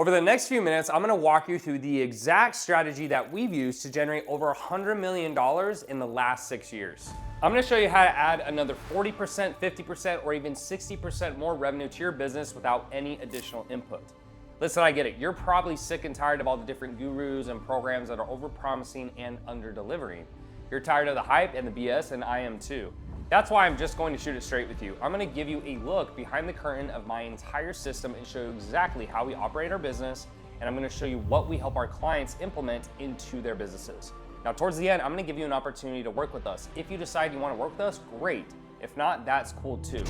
Over the next few minutes, I'm gonna walk you through the exact strategy that we've used to generate over $100 million in the last 6 years. I'm gonna show you how to add another 40%, 50%, or even 60% more revenue to your business without any additional input. Listen, I get it. You're probably sick and tired of all the different gurus and programs that are over-promising and under-delivering. You're tired of the hype and the BS, and I am too. That's why I'm just going to shoot it straight with you. I'm gonna give you a look behind the curtain of my entire system and show you exactly how we operate our business, and I'm gonna show you what we help our clients implement into their businesses. Now, towards the end, I'm gonna give you an opportunity to work with us. If you decide you wanna work with us, great. If not, that's cool too.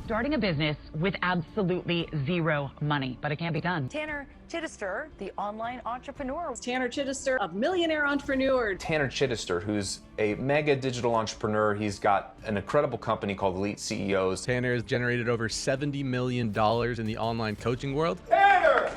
Starting a business with absolutely zero money, but it can be done. Tanner Chidester, the online entrepreneur. Tanner Chidester, a millionaire entrepreneur. Tanner Chidester, who's a mega digital entrepreneur. He's got an incredible company called Elite CEOs. Tanner has generated over $70 million in the online coaching world. Tanner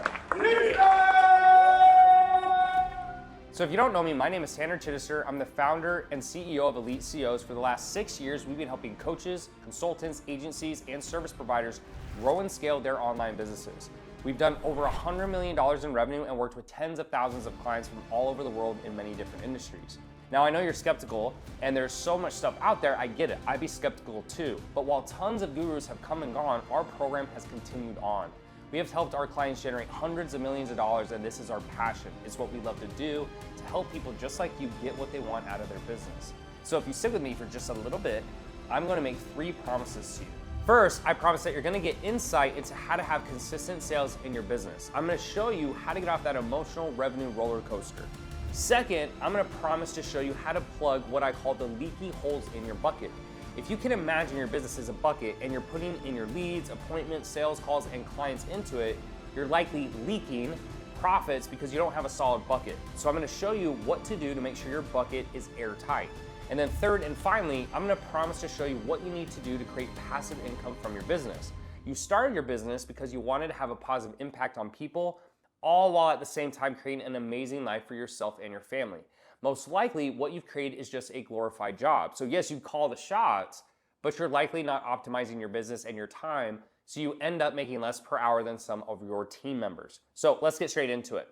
So if you don't know me, my name is Tanner Chidester. I'm the founder and CEO of Elite CEOs. For the last 6 years, we've been helping coaches, consultants, agencies, and service providers grow and scale their online businesses. We've done over $100 million in revenue and worked with tens of thousands of clients from all over the world in many different industries. Now, I know you're skeptical, and there's so much stuff out there, I get it. I'd be skeptical too. But while tons of gurus have come and gone, our program has continued on. We have helped our clients generate hundreds of millions of dollars, and this is our passion. It's what we love to do, to help people just like you get what they want out of their business. So if you sit with me for just a little bit, I'm gonna make 3 promises to you. First, I promise that you're gonna get insight into how to have consistent sales in your business. I'm gonna show you how to get off that emotional revenue roller coaster. Second, I'm gonna promise to show you how to plug what I call the leaky holes in your bucket. If you can imagine your business as a bucket and you're putting in your leads, appointments, sales calls, and clients into it, you're likely leaking profits because you don't have a solid bucket. So I'm gonna show you what to do to make sure your bucket is airtight. And then third and finally, I'm gonna promise to show you what you need to do to create passive income from your business. You started your business because you wanted to have a positive impact on people, all while at the same time creating an amazing life for yourself and your family. Most likely, what you've created is just a glorified job. So yes, you call the shots, but you're likely not optimizing your business and your time, so you end up making less per hour than some of your team members. So let's get straight into it.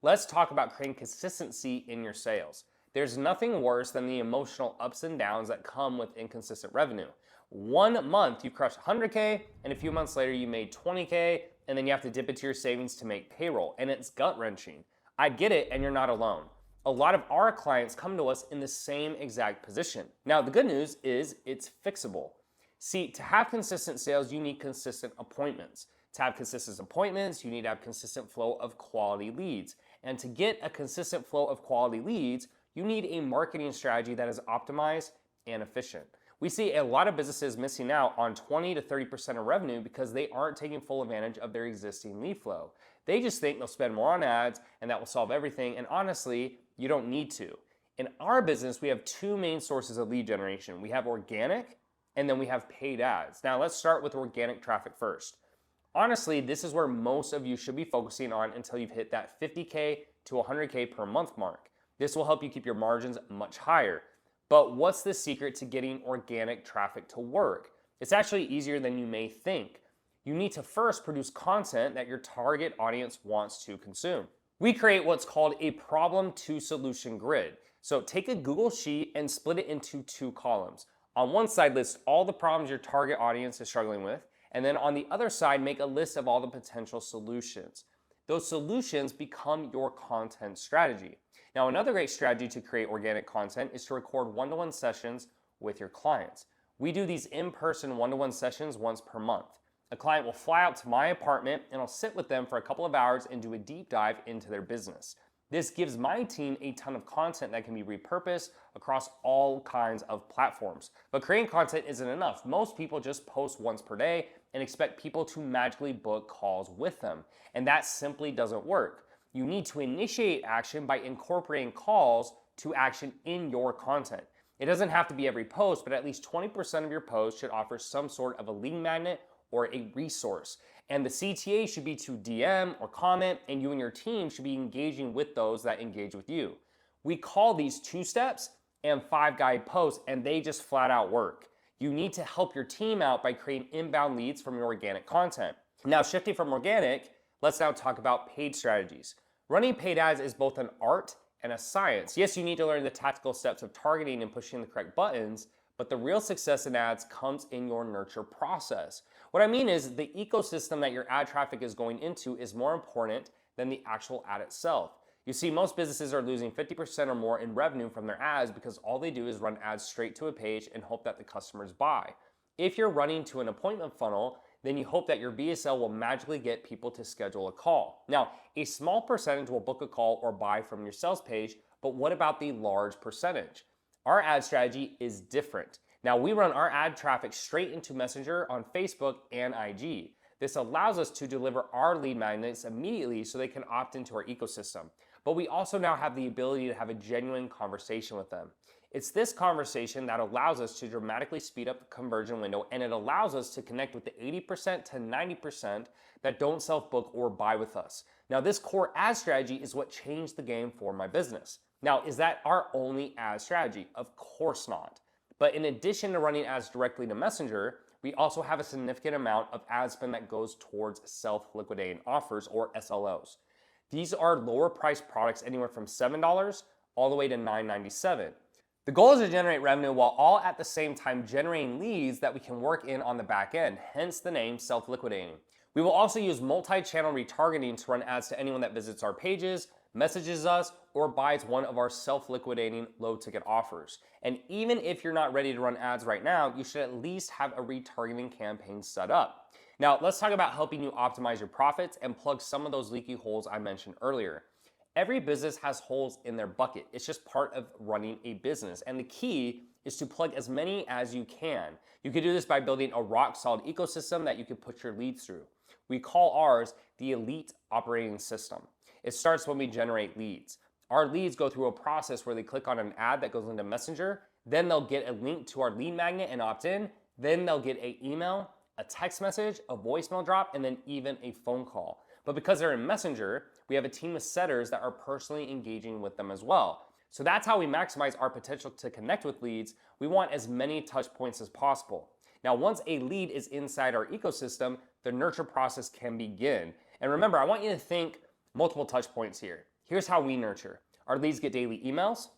Let's talk about creating consistency in your sales. There's nothing worse than the emotional ups and downs that come with inconsistent revenue. 1 month you crushed 100K, and a few months later you made 20K, and then you have to dip into your savings to make payroll, and it's gut-wrenching. I get it, and you're not alone. A lot of our clients come to us in the same exact position. Now, the good news is it's fixable. See, to have consistent sales, you need consistent appointments. To have consistent appointments, you need to have consistent flow of quality leads. And to get a consistent flow of quality leads, you need a marketing strategy that is optimized and efficient. We see a lot of businesses missing out on 20 to 30% of revenue because they aren't taking full advantage of their existing lead flow. They just think they'll spend more on ads and that will solve everything, and honestly, you don't need to. In our business, we have 2 main sources of lead generation. We have organic, and then we have paid ads. Now let's start with organic traffic first. Honestly, this is where most of you should be focusing on until you've hit that 50K to 100K per month mark. This will help you keep your margins much higher. But what's the secret to getting organic traffic to work? It's actually easier than you may think. You need to first produce content that your target audience wants to consume. We create what's called a problem to solution grid. So take a Google Sheet and split it into 2 columns. On one side, list all the problems your target audience is struggling with, and then on the other side, make a list of all the potential solutions. Those solutions become your content strategy. Now, another great strategy to create organic content is to record one-to-one sessions with your clients. We do these in-person one-to-one sessions once per month. A client will fly out to my apartment and I'll sit with them for a couple of hours and do a deep dive into their business. This gives my team a ton of content that can be repurposed across all kinds of platforms. But creating content isn't enough. Most people just post once per day and expect people to magically book calls with them. And that simply doesn't work. You need to initiate action by incorporating calls to action in your content. It doesn't have to be every post, but at least 20% of your posts should offer some sort of a lead magnet or a resource. And the CTA should be to DM or comment, and you and your team should be engaging with those that engage with you. We call these 2 steps and 5 guide posts, and they just flat out work. You need to help your team out by creating inbound leads from your organic content. Now, shifting from organic, Let's now talk about paid strategies. Running paid ads is both an art and a science. Yes, you need to learn the tactical steps of targeting and pushing the correct buttons, but the real success in ads comes in your nurture process. What I mean is the ecosystem that your ad traffic is going into is more important than the actual ad itself. You see, most businesses are losing 50% or more in revenue from their ads because all they do is run ads straight to a page and hope that the customers buy. If you're running to an appointment funnel, then you hope that your BSL will magically get people to schedule a call. Now, a small percentage will book a call or buy from your sales page, but what about the large percentage? Our ad strategy is different. Now, we run our ad traffic straight into Messenger on Facebook and IG. This allows us to deliver our lead magnets immediately so they can opt into our ecosystem. But we also now have the ability to have a genuine conversation with them. It's this conversation that allows us to dramatically speed up the conversion window, and it allows us to connect with the 80% to 90% that don't self-book or buy with us. Now, this core ad strategy is what changed the game for my business. Now, is that our only ad strategy? Of course not. But in addition to running ads directly to Messenger, we also have a significant amount of ad spend that goes towards self-liquidating offers, or SLOs. These are lower priced products, anywhere from $7 all the way to $9.97. The goal is to generate revenue while all at the same time generating leads that we can work in on the back end, hence the name self-liquidating. We will also use multi-channel retargeting to run ads to anyone that visits our pages, messages us, or buys one of our self-liquidating low-ticket offers. And even if you're not ready to run ads right now, you should at least have a retargeting campaign set up. Now, let's talk about helping you optimize your profits and plug some of those leaky holes I mentioned earlier. Every business has holes in their bucket. It's just part of running a business. And the key is to plug as many as you can. You can do this by building a rock solid ecosystem that you can put your leads through. We call ours the Elite Operating System. It starts when we generate leads. Our leads go through a process where they click on an ad that goes into Messenger, then they'll get a link to our lead magnet and opt in, then they'll get an email, a text message, a voicemail drop, and then even a phone call. But because they're in Messenger, we have a team of setters that are personally engaging with them as well. So that's how we maximize our potential to connect with leads. We want as many touch points as possible. Now, once a lead is inside our ecosystem, the nurture process can begin. And remember, I want you to think multiple touch points here. Here's how we nurture. Our leads get daily emails.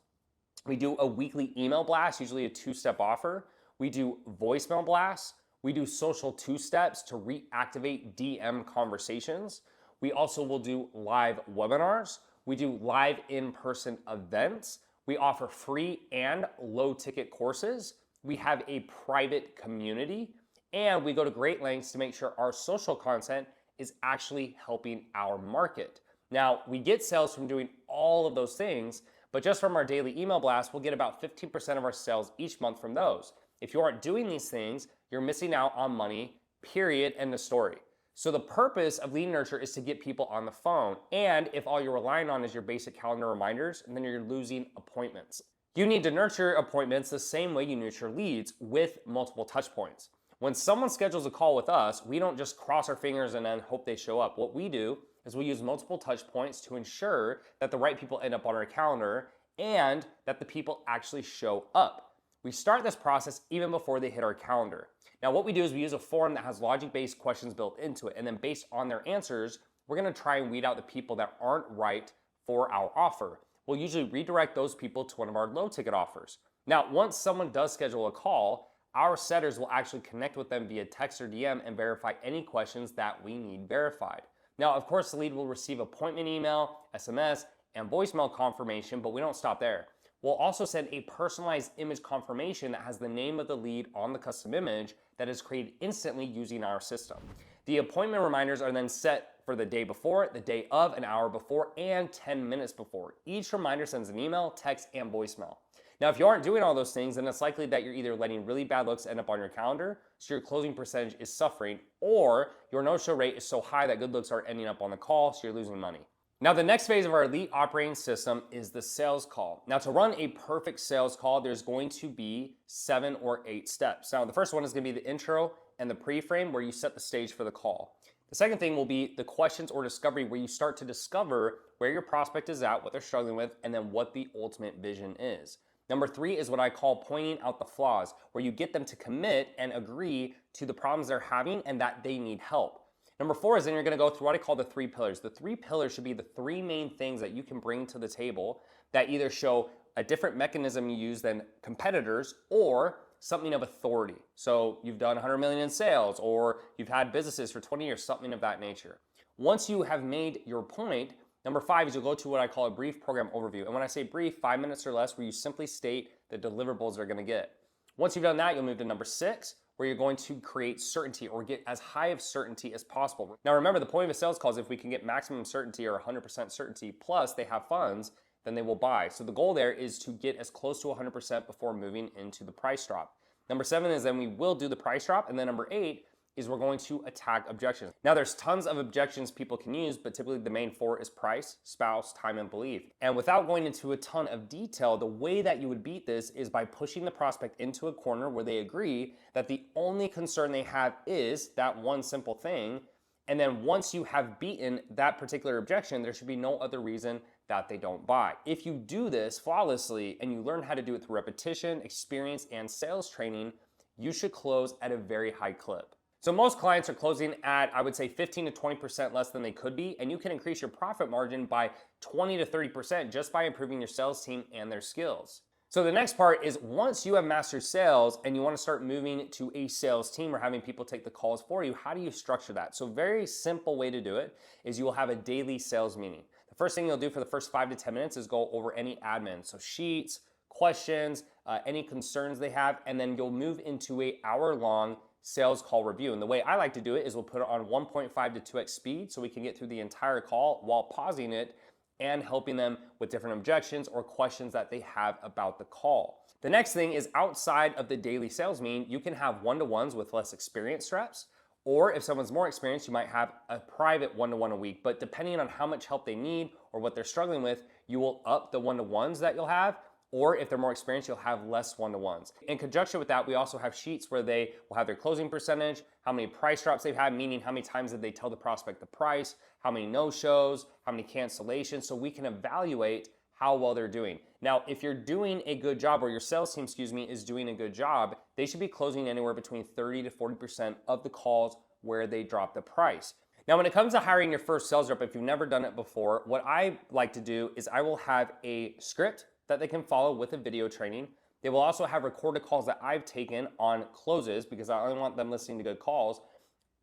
We do a weekly email blast, usually a 2-step offer. We do voicemail blasts. We do social 2-steps to reactivate DM conversations. We also will do live webinars. We do live in-person events. We offer free and low-ticket courses. We have a private community, and we go to great lengths to make sure our social content is actually helping our market. Now, we get sales from doing all of those things, but just from our daily email blast, we'll get about 15% of our sales each month from those. If you aren't doing these things, you're missing out on money, period, end of story. So the purpose of lead nurture is to get people on the phone. And if all you're relying on is your basic calendar reminders, then you're losing appointments. You need to nurture appointments the same way you nurture leads, with multiple touch points. When someone schedules a call with us, we don't just cross our fingers and then hope they show up. What we do is we use multiple touch points to ensure that the right people end up on our calendar and that the people actually show up. We start this process even before they hit our calendar. Now, what we do is we use a form that has logic-based questions built into it, and then based on their answers, we're gonna try and weed out the people that aren't right for our offer. We'll usually redirect those people to one of our low-ticket offers. Now, once someone does schedule a call, our setters will actually connect with them via text or DM and verify any questions that we need verified. Now, of course, the lead will receive appointment email, SMS, and voicemail confirmation, but we don't stop there. We'll also send a personalized image confirmation that has the name of the lead on the custom image that is created instantly using our system. The appointment reminders are then set for the day before, the day of, an hour before, and 10 minutes before. Each reminder sends an email, text, and voicemail. Now, if you aren't doing all those things, then it's likely that you're either letting really bad looks end up on your calendar, so your closing percentage is suffering, or your no-show rate is so high that good looks are ending up on the call, so you're losing money. Now, the next phase of our Elite Operating System is the sales call. Now, to run a perfect sales call, there's going to be 7 or 8 steps. Now, the first one is going to be the intro and the pre-frame, where you set the stage for the call. The second thing will be the questions or discovery, where you start to discover where your prospect is at, what they're struggling with, and then what the ultimate vision is. Number 3 is what I call pointing out the flaws, where you get them to commit and agree to the problems they're having and that they need help. Number 4 is then you're gonna go through what I call the 3 pillars. The 3 pillars should be the 3 main things that you can bring to the table that either show a different mechanism you use than competitors or something of authority. So you've done 100 million in sales, or you've had businesses for 20 years, something of that nature. Once you have made your point, number 5 is you'll go to what I call a brief program overview. And when I say brief, 5 minutes or less, where you simply state the deliverables they're gonna get. Once you've done that, you'll move to number 6, where you're going to create certainty or get as high of certainty as possible. Now remember, the point of a sales call is if we can get maximum certainty or 100% certainty, plus they have funds, then they will buy. So the goal there is to get as close to 100% before moving into the price drop. Number 7 is then we will do the price drop. And then number 8 is we're going to attack objections. Now there's tons of objections people can use, but typically the main 4 is price, spouse, time, and belief. And without going into a ton of detail, the way that you would beat this is by pushing the prospect into a corner where they agree that the only concern they have is that one simple thing. And then once you have beaten that particular objection, there should be no other reason that they don't buy. If you do this flawlessly and you learn how to do it through repetition, experience, and sales training, you should close at a very high clip. So most clients are closing at, I would say, 15 to 20% less than they could be, and you can increase your profit margin by 20 to 30% just by improving your sales team and their skills. So the next part is once you have mastered sales and you want to start moving to a sales team or having people take the calls for you, how do you structure that? So very simple way to do it is you will have a daily sales meeting. The first thing you'll do for the first 5 to 10 minutes is go over any admin. So sheets, questions, any concerns they have, and then you'll move into an hour-long sales call review. And the way I like to do it is we'll put it on 1.5 to 2x speed so we can get through the entire call while pausing it and helping them with different objections or questions that they have about the call. The next thing is outside of the daily sales meeting, you can have one-to-ones with less experienced reps, or if someone's more experienced, you might have a private one-to-one a week. But depending on how much help they need or what they're struggling with, you will up the one-to-ones that you'll have, or if they're more experienced, you'll have less one-to-ones. In conjunction with that, we also have sheets where they will have their closing percentage, how many price drops they've had, meaning how many times did they tell the prospect the price, how many no-shows, how many cancellations, so we can evaluate how well they're doing. Now, if you're doing a good job, or your sales team, is doing a good job, they should be closing anywhere between 30 to 40% of the calls where they drop the price. Now, when it comes to hiring your first sales rep, if you've never done it before, what I like to do is I will have a script that they can follow with a video training. They will also have recorded calls that I've taken on closes because I only want them listening to good calls.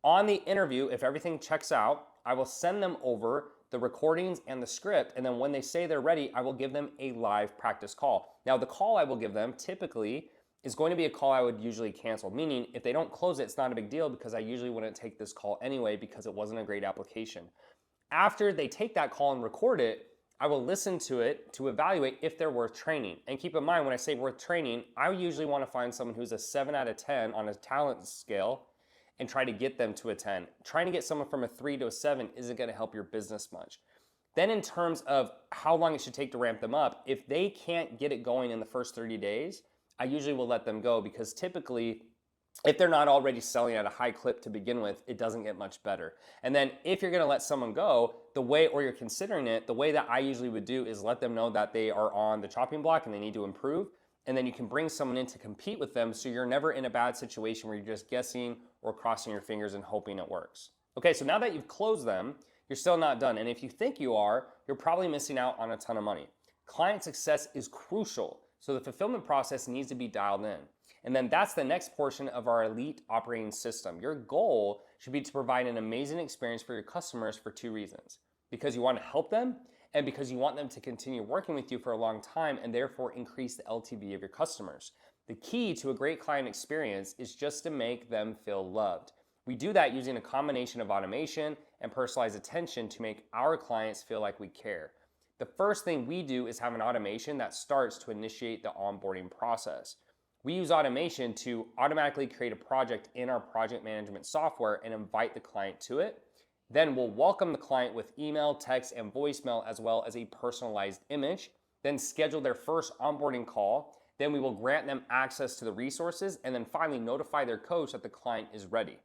On the interview, if everything checks out, I will send them over the recordings and the script, and then when they say they're ready, I will give them a live practice call. Now, the call I will give them typically is going to be a call I would usually cancel, meaning if they don't close it, it's not a big deal because I usually wouldn't take this call anyway because it wasn't a great application. After they take that call and record it, I will listen to it to evaluate if they're worth training. And keep in mind, when I say worth training, I usually want to find someone who's a 7 out of 10 on a talent scale and try to get them to a 10. Trying to get someone from a 3 to a 7 isn't going to help your business much. Then in terms of how long it should take to ramp them up, if they can't get it going in the first 30 days, I usually will let them go because typically, if they're not already selling at a high clip to begin with, it doesn't get much better. And then if you're gonna let someone go, the way, or you're considering it, the way that I usually would do is let them know that they are on the chopping block and they need to improve. And then you can bring someone in to compete with them so you're never in a bad situation where you're just guessing or crossing your fingers and hoping it works. Okay, so now that you've closed them, you're still not done. And if you think you are, you're probably missing out on a ton of money. Client success is crucial, so the fulfillment process needs to be dialed in. And then that's the next portion of our elite operating system. Your goal should be to provide an amazing experience for your customers for 2 reasons. Because you want to help them, and because you want them to continue working with you for a long time and therefore increase the LTV of your customers. The key to a great client experience is just to make them feel loved. We do that using a combination of automation and personalized attention to make our clients feel like we care. The first thing we do is have an automation that starts to initiate the onboarding process. We use automation to automatically create a project in our project management software and invite the client to it. Then we'll welcome the client with email, text, and voicemail, as well as a personalized image. Then schedule their first onboarding call. Then we will grant them access to the resources, and then finally notify their coach that the client is ready.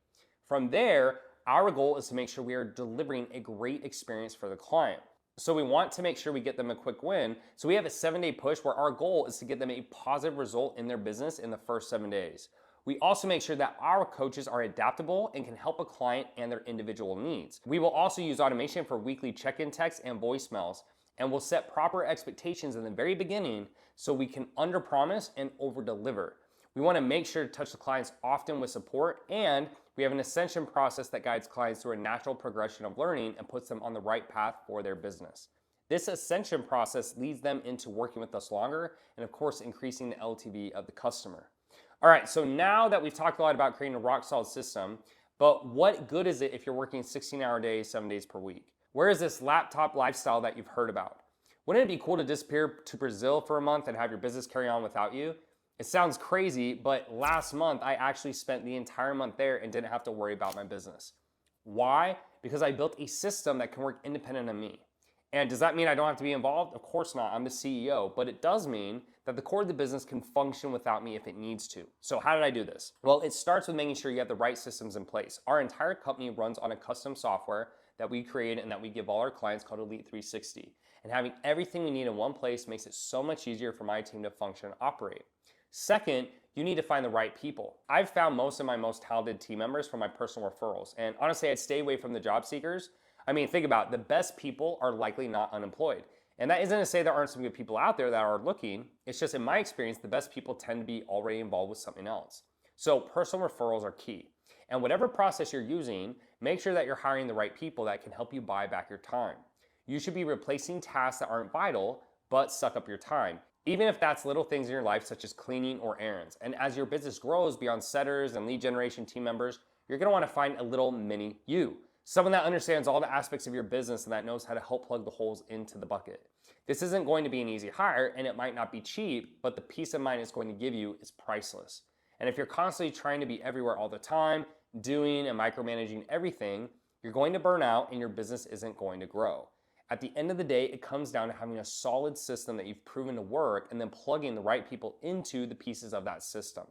From there, our goal is to make sure we are delivering a great experience for the client. So we want to make sure we get them a quick win. So we have a 7-day push where our goal is to get them a positive result in their business in the first 7 days. We also make sure that our coaches are adaptable and can help a client and their individual needs. We will also use automation for weekly check-in texts and voicemails, and we'll set proper expectations in the very beginning so we can underpromise and overdeliver. We want to make sure to touch the clients often with support, and we have an ascension process that guides clients through a natural progression of learning and puts them on the right path for their business. This ascension process leads them into working with us longer and, of course, increasing the LTV of the customer. All right, so now that we've talked a lot about creating a rock solid system, but what good is it if you're working 16-hour days, 7 days per week? Where is this laptop lifestyle that you've heard about? Wouldn't it be cool to disappear to Brazil for a month and have your business carry on without you? It sounds crazy, but last month I actually spent the entire month there and didn't have to worry about my business. Why? Because I built a system that can work independent of me. And does that mean I don't have to be involved? Of course not, I'm the CEO, but it does mean that the core of the business can function without me if it needs to. So how did I do this? Well, it starts with making sure you have the right systems in place. Our entire company runs on a custom software that we create and that we give all our clients called Elite 360. And having everything we need in one place makes it so much easier for my team to function and operate. Second, you need to find the right people. I've found most of my most talented team members from my personal referrals. And honestly, I'd stay away from the job seekers. I mean, think about it. The best people are likely not unemployed. And that isn't to say there aren't some good people out there that are looking. It's just in my experience, the best people tend to be already involved with something else. So personal referrals are key. And whatever process you're using, make sure that you're hiring the right people that can help you buy back your time. You should be replacing tasks that aren't vital, but suck up your time. Even if that's little things in your life, such as cleaning or errands. And as your business grows beyond setters and lead generation team members, you're gonna wanna find a little mini you. Someone that understands all the aspects of your business and that knows how to help plug the holes into the bucket. This isn't going to be an easy hire and it might not be cheap, but the peace of mind it's going to give you is priceless. And if you're constantly trying to be everywhere all the time, doing and micromanaging everything, you're going to burn out and your business isn't going to grow. At the end of the day, it comes down to having a solid system that you've proven to work and then plugging the right people into the pieces of that system.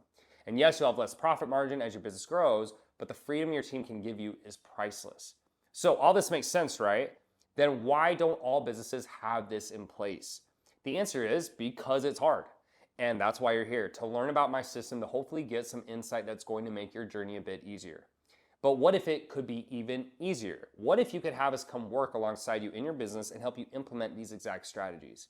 And yes, you'll have less profit margin as your business grows, but the freedom your team can give you is priceless. So all this makes sense, right? Then why don't all businesses have this in place? The answer is because it's hard. And that's why you're here, to learn about my system, to hopefully get some insight that's going to make your journey a bit easier. But what if it could be even easier? What if you could have us come work alongside you in your business and help you implement these exact strategies?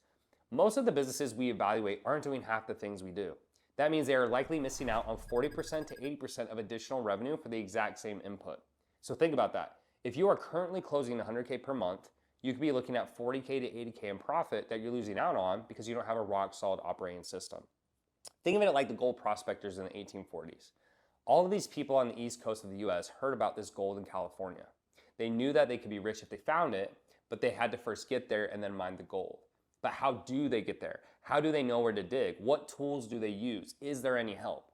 Most of the businesses we evaluate aren't doing half the things we do. That means they are likely missing out on 40% to 80% of additional revenue for the exact same input. So think about that. If you are currently closing 100K per month, you could be looking at 40K to 80K in profit that you're losing out on because you don't have a rock solid operating system. Think of it like the gold prospectors in the 1840s. All of these people on the east coast of the US heard about this gold in California. They knew that they could be rich if they found it, but they had to first get there and then mine the gold. But how do they get there? How do they know where to dig? What tools do they use? Is there any help?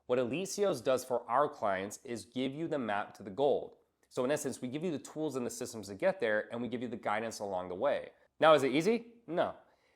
What Elite CEOs does for our clients is give you the map to the gold. So in essence, we give you the tools and the systems to get there, and we give you the guidance along the way. Now, is it easy? No.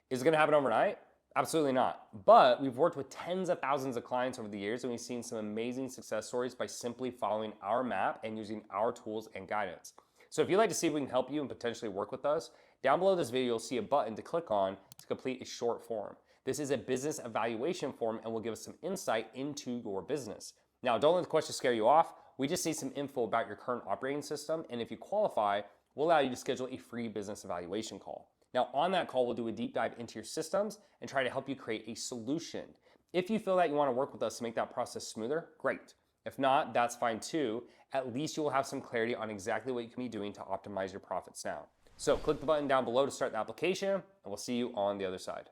Is it gonna happen overnight? Absolutely not. But we've worked with tens of thousands of clients over the years, and we've seen some amazing success stories by simply following our map and using our tools and guidance. So if you'd like to see if we can help you and potentially work with us, down below this video, you'll see a button to click on to complete a short form. This is a business evaluation form and will give us some insight into your business. Now, don't let the question scare you off. We just need some info about your current operating system, and if you qualify, we'll allow you to schedule a free business evaluation call. Now, on that call, we'll do a deep dive into your systems and try to help you create a solution. If you feel that you want to work with us to make that process smoother, great. If not, that's fine too. At least you will have some clarity on exactly what you can be doing to optimize your profits now. So click the button down below to start the application, and we'll see you on the other side.